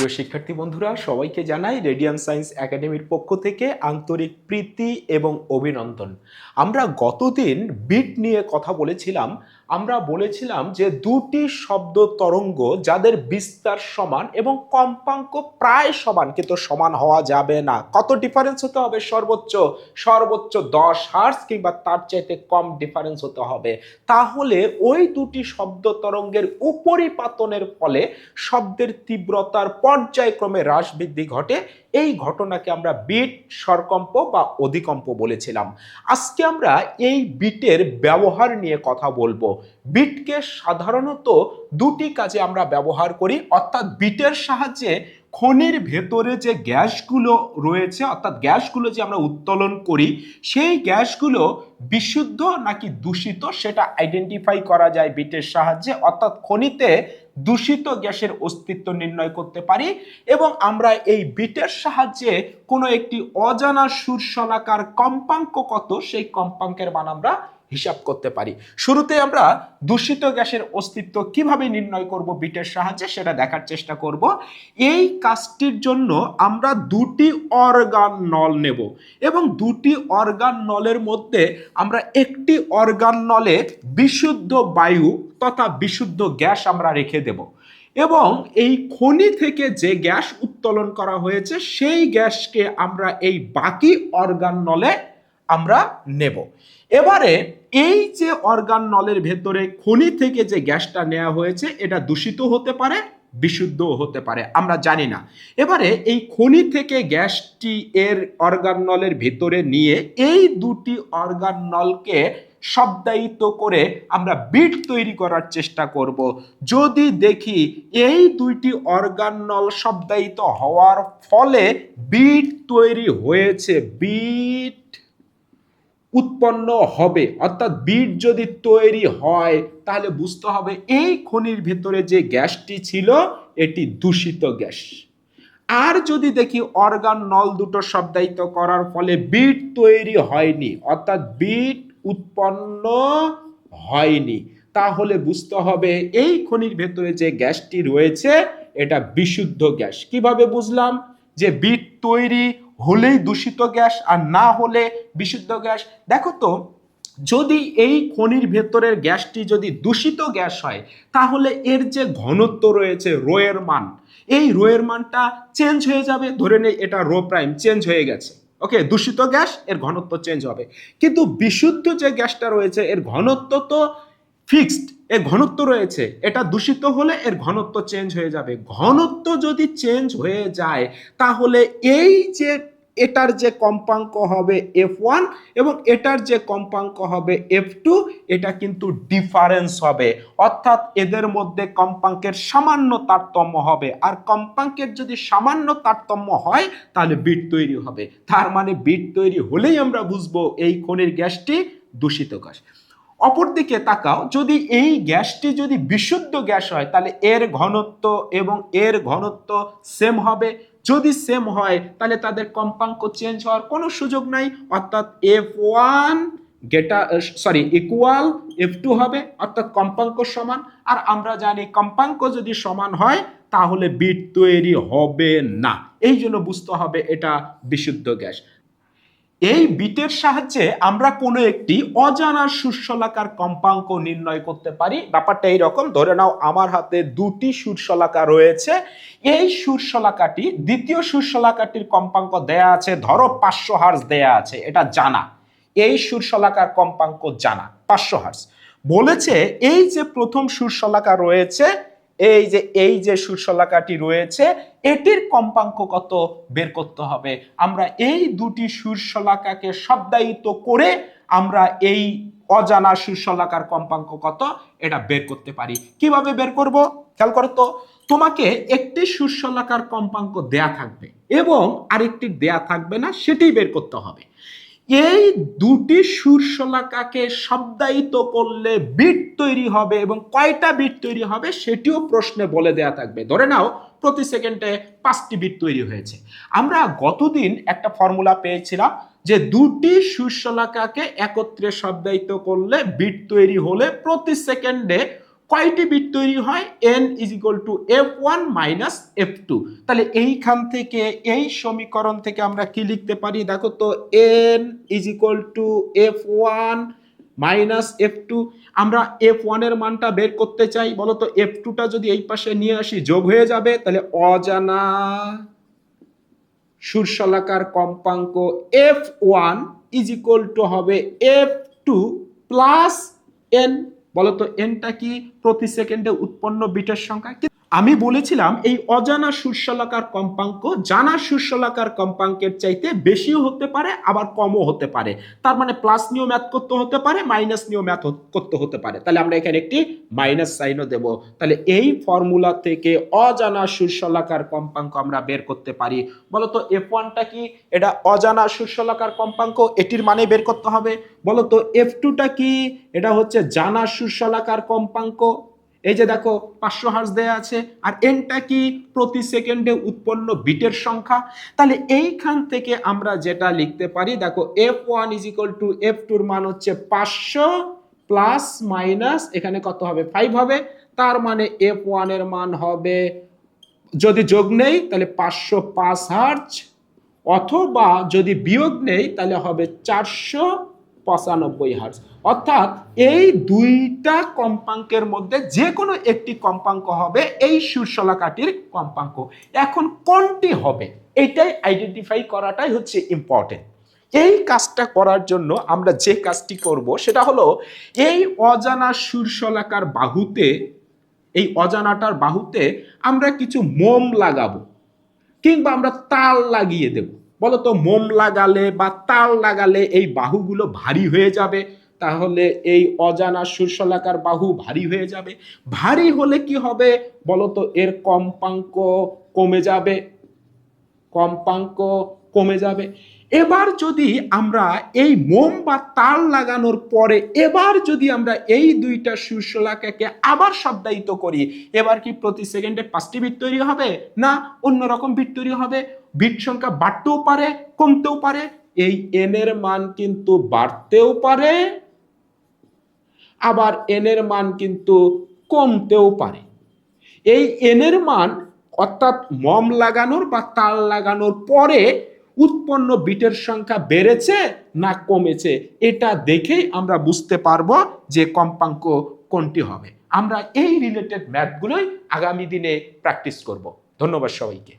প্রিয় শিক্ষার্থী বন্ধুরা, সবাইকে জানাই রেডিয়ান সায়েন্স একাডেমির পক্ষ থেকে আন্তরিক প্রীতি এবং অভিনন্দন। আমরা গতদিন বিট নিয়ে কথা বলেছিলাম। আমরা বলেছিলাম যে দুটি শব্দ তরঙ্গ যাদের বিস্তার সমান এবং কম্পাঙ্ক প্রায় সমান, কিন্তু সমান হওয়া যাবে না। কত ডিফারেন্স হতে হবে? সর্বোচ্চ সর্বোচ্চ 10 হার্টজ কিংবা তার চাইতে কম ডিফারেন্স হতে হবে। তাহলে ওই দুটি শব্দ তরঙ্গের উপরিপাতনের ফলে শব্দের তীব্রতার পর্যায়ক্রমে হ্রাস বৃদ্ধি ঘটে। এই ঘটনাকে আমরা বিট, স্বরকম্প বা অধিকম্প বলেছিলাম। আজকে আমরা এই বিটের ব্যবহার নিয়ে কথা বলবো। বিটকে সাধারণত দুটি কাজে আমরা ব্যবহার করি, অর্থাৎ বিটের সাহায্যে খনির ভেতরে যে গ্যাসগুলো রয়েছে, অর্থাৎ গ্যাসগুলো যে আমরা উত্তোলন করি, সেই গ্যাসগুলো বিশুদ্ধ নাকি দূষিত সেটা আইডেন্টিফাই করা যায় বিটের সাহায্যে। অর্থাৎ খনিতে দূষিত গ্যাসের অস্তিত্ব নির্ণয় করতে পারি এবং আমরা এই বিটের সাহায্যে কোনো একটি অজানা সুরশলাকার কম্পাঙ্ক কত, সেই কম্পাঙ্কের মান আমরা হিসাব করতে পারি। শুরুতে আমরা দূষিত গ্যাসের অস্তিত্ব কিভাবে নির্ণয় করব বিটের সাহায্যে সেটা দেখার চেষ্টা করব। এই কাজটির জন্য আমরা দুটি অর্গান নল নেব এবং দুটি অর্গান নলের মধ্যে আমরা একটি অর্গান নলে বিশুদ্ধ বায়ু তথা বিশুদ্ধ গ্যাস আমরা রেখে দেব এবং এই খনি থেকে যে গ্যাস উত্তোলন করা হয়েছে সেই গ্যাসকে আমরা এই বাকি অর্গান নলে আমরা নেব। এবারে এই যে অর্গান নলের ভেতরে খনি থেকে যে গ্যাসটা নেওয়া হয়েছে এটা দূষিত হতে পারে, বিশুদ্ধও হতে পারে, আমরা জানি না। এবারে এই খনি থেকে গ্যাসটি এর অর্গান নলের ভেতরে নিয়ে এই দুটি অর্গান নলকে শব্দায়িত করে আমরা বিট তৈরি করার চেষ্টা করব। যদি দেখি এই দুইটি অর্গান নল শব্দায়িত হওয়ার ফলে বিট তৈরি হয়েছে, বিট উৎপন্ন হবে, অর্থাৎ বিট যদি তৈরি হয় তাহলে বুঝতে হবে এই খনির ভেতরে যে গ্যাসটি ছিল এটি দূষিত গ্যাস। আর যদি দেখি অর্গান নল দুটো শব্দায়িত করার ফলে বিট তৈরি হয়নি, অর্থাৎ বিট উৎপন্ন হয়নি, তাহলে বুঝতে হবে এই খনির ভেতরে যে গ্যাসটি রয়েছে এটা বিশুদ্ধ গ্যাস। কিভাবে বুঝলাম যে বিট তৈরি হলেই দূষিত গ্যাস আর না হলে বিশুদ্ধ গ্যাস? দেখো তো, যদি এই খনির ভেতরের গ্যাসটি যদি দূষিত গ্যাস হয় তাহলে এর যে ঘনত্ব রয়েছে রো এর মান, এই রো এর মানটা চেঞ্জ হয়ে যাবে। ধরে নেই এটা রো প্রাইম চেঞ্জ হয়ে গেছে, ওকে, দূষিত গ্যাস এর ঘনত্ব চেঞ্জ হবে। কিন্তু বিশুদ্ধ যে গ্যাসটা রয়েছে এর ঘনত্ব তো ফিক্সড, এর ঘনত্ব রয়েছে, এটা দূষিত হলে এর ঘনত্ব চেঞ্জ হয়ে যাবে। ঘনত্ব যদি চেঞ্জ হয়ে যায় তাহলে এই যে এটার যে কম্পাঙ্ক হবে F1 এবং এটার যে কম্পাঙ্ক হবে F2, এটা কিন্তু ডিফারেন্স হবে, অর্থাৎ এদের মধ্যে কম্পাঙ্কের সামান্য তারতম্য হবে। আর কম্পাঙ্কের যদি সামান্য তারতম্য হয় তাহলে বিট তৈরি হবে। তার মানে বিট তৈরি হলেই আমরা বুঝবো এই খনির গ্যাসটি দূষিত গ্যাস। অপরদিকে তাকাও, যদি এই গ্যাসটি যদি বিশুদ্ধ গ্যাস হয় তাহলে এর ঘনত্ব এবং এর ঘনত্ব সেম হবে। যদি সেম হয় তাহলে তাদের কম্পাঙ্ক চেঞ্জ হওয়ার কোনো সুযোগ নাই, অর্থাৎ F1 ইকুয়াল F2 হবে, অর্থাৎ কম্পাঙ্ক সমান। আর আমরা জানি কম্পাঙ্ক যদি সমান হয় তাহলে বিট তৈরি হবে না, এই জন্য বুঝতে হবে এটা বিশুদ্ধ গ্যাস। এই বিটের সাহায্যে আমরা কোনো একটি অজানা সুরশলাকার কম্পাঙ্ক নির্ণয় করতে পারি। ব্যাপারটা এইরকম, ধরে নাও আমার হাতে দুটি সুরশলাকা রয়েছে। এই সুরশলাকাটি, দ্বিতীয় সুরশলাকাটির কম্পাঙ্ক দেয়া আছে, ধরো 500 হার্টজ দেয়া আছে, এটা জানা, এই সুরশলাকার কম্পাঙ্ক জানা 500 হার্টজ। বলেছে এই যে প্রথম সুরশলাকা রয়েছে, এই যে সুরশলাকাটি রয়েছে এটির কম্পাঙ্ক কত বের করতে হবে। আমরা এই দুটি সুরশলাকাকে শব্দায়িত করে আমরা এই অজানা সুরশলাকার কম্পাঙ্ক কত এটা বের করতে পারি। কিভাবে বের করব? খেয়াল করো তো, তোমাকে একটি সুরশলাকার কম্পাঙ্ক দেয়া থাকবে এবং আরেকটি দেয়া থাকবে না, সেটি বের করতে হবে। এই দুটি সুরশলাকাকে শব্দায়িত করলে বিট তৈরি হবে এবং কয়টা বিট তৈরি হবে সেটিও প্রশ্নে বলে দেয়া থাকবে। ধরে নাও প্রতি সেকেন্ডে 5টি বিট তৈরি হয়েছে। আমরা গতদিন একটা ফর্মুলা পেয়েছিলাম যে দুটি সুরশলাকাকে একত্রে শব্দায়িত করলে বিট তৈরি হলে প্রতি সেকেন্ডে কয়টি বিট তৈরি হয়, n is equal to f1 minus f2। তাহলে এইখান থেকে এই সমীকরণ থেকে আমরা কি লিখতে পারি দেখো তো, n is equal to f1 minus f2। আমরা f1 এর মানটা বের করতে চাই, বলো তো f2টা যদি এই পাশে নিয়ে আসি যোগ হয়ে যাবে, তাহলে অজানা শীর্ষলাকার কম্পাঙ্ক f1 ইজ ইকুয়াল টু হবে f2 প্লাস n। বলতো এনটা কি, প্রতি সেকেন্ডে উৎপন্ন বিটের সংখ্যা। আমি বলেছিলাম এই অজানা শীর্ষলাকার কম্পাঙ্ক জানা শীর্ষলাকার কম্পাঙ্কের চাইতে বেশিও হতে পারে আবার কমও হতে পারে। তার মানে প্লাস নিয়েও ম্যাথ করতে হতে পারে, মাইনাস নিয়েও ম্যাথ করতে হতে পারে। তাহলে আমরা এখানে একটি মাইনাস সাইনও দেব। তাহলে এই ফর্মুলা থেকে অজানা শীর্ষলাকার কম্পাঙ্ক আমরা বের করতে পারি। বলতো f1টা কি, এটা অজানা শীর্ষলাকার কম্পাঙ্ক, এটির মানে বের করতে হবে। বলতো f2টা কি, এটা হচ্ছে জানা শীর্ষলাকার কম্পাঙ্ক, এই যে দেখো 500 হার্জ দেয়া আছে। আর এনটা কি, প্রতি সেকেন্ডে উৎপন্ন বিটের সংখ্যা। তাহলে এইখান থেকে আমরা যেটা লিখতে পারি দেখো, f1 is equal to f2 এর মান হচ্ছে 500 প্লাস মাইনাস এখানে কত হবে 5 হবে। তার মানে f1 এর মান হবে, যদি যোগ নেই তাহলে 505 হার্জ, অথবা যদি বিয়োগ নেই তাহলে হবে 495 হার্জ। অর্থাৎ এই দুইটা কম্পাঙ্কের মধ্যে যে কোনো একটি কম্পাঙ্ক হবে এই শীর্ষলাকাটির কম্পাঙ্ক। এখন কোনটি হবে এটাই আইডেন্টিফাই করাটাই হচ্ছে ইম্পর্টেন্ট। এই কাজটা করার জন্য আমরা যে কাজটি করব সেটা হলো, এই অজানা শীর্ষলাকার বাহুতে, এই অজানাটার বাহুতে আমরা কিছু মোম লাগাবো, কিংবা আমরা তাল লাগিয়ে দেব। বলতো মোম লাগালে বা তাল লাগালে এই বাহুগুলো ভারী হয়ে যাবে, তাহলে এই অজানা শীর্ষলাকার বাহু ভারী হয়ে যাবে। ভারী হলে কি হবে বলতো, এর কম্পাঙ্ক কমে যাবে, কম্পাঙ্ক কমে যাবে। এবার যদি আমরা এই মোম বা তার লাগানোর পরে এবার যদি আমরা এই দুইটা শীর্ষলাকাকে আবার শব্দায়িত করি, এবার কি প্রতি সেকেন্ডে 5টি বিট তৈরি হবে না অন্যরকম বিট তৈরি হবে। বিট সংখ্যা বাড়তেও পারে কমতেও পারে, এই এন এর মান কিন্তু বাড়তেও পারে আবার এন এর মান কিন্তু কমতেও পারে। এই এন এর মান অর্থাৎ মম লাগানোর বা তার লাগানোর পরে উৎপন্ন বিটের সংখ্যা বেড়েছে না কমেছে, এটা দেখেই আমরা বুঝতে পারবো যে কম্পাঙ্ক কোনটি হবে। আমরা এই রিলেটেড ম্যাথগুলোই আগামী দিনে প্র্যাকটিস করব। ধন্যবাদ সবাইকে।